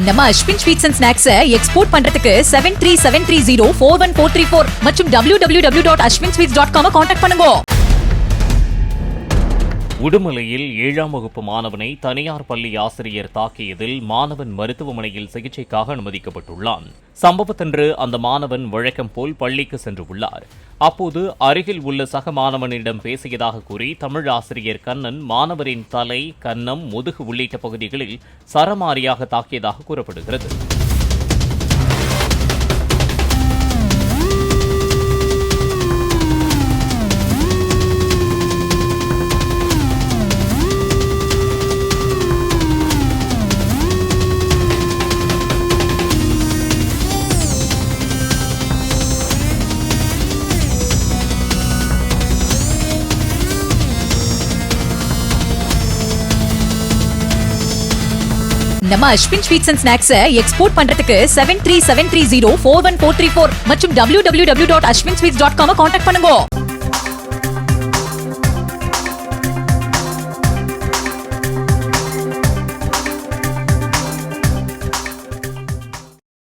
நம்ம Ashwin sweets and snacks export பண்றதுக்கு 7373041434 மற்றும் www.ashwinsweets.com கான்டாக்ட் பண்ணுங்க. உடுமலையில் 7ஆம் வகுப்பு மாணவனை தனியார் பள்ளி ஆசிரியர் தாக்கியதில் மாணவன் மருத்துவமனையில் சிகிச்சைக்காக அனுமதிக்கப்பட்டுள்ளான். சம்பவத்தன்று அந்த மாணவன் வழக்கம் போல் பள்ளிக்கு சென்றுள்ளார். அப்போது அருகில் உள்ள சக மாணவனிடம் பேசியதாக கூறி தமிழ் ஆசிரியர் கண்ணன் மாணவரின் தலை, கன்னம், முதுகு உள்ளிட்ட பகுதிகளில் சரமாரியாக தாக்கியதாக கூறப்படுகிறது. நம்ம Ashwin sweets and snacks export பண்றதுக்கு 7373041434 மற்றும் www.ashwinsweets.com கான்டாக்ட் பண்ணுங்க.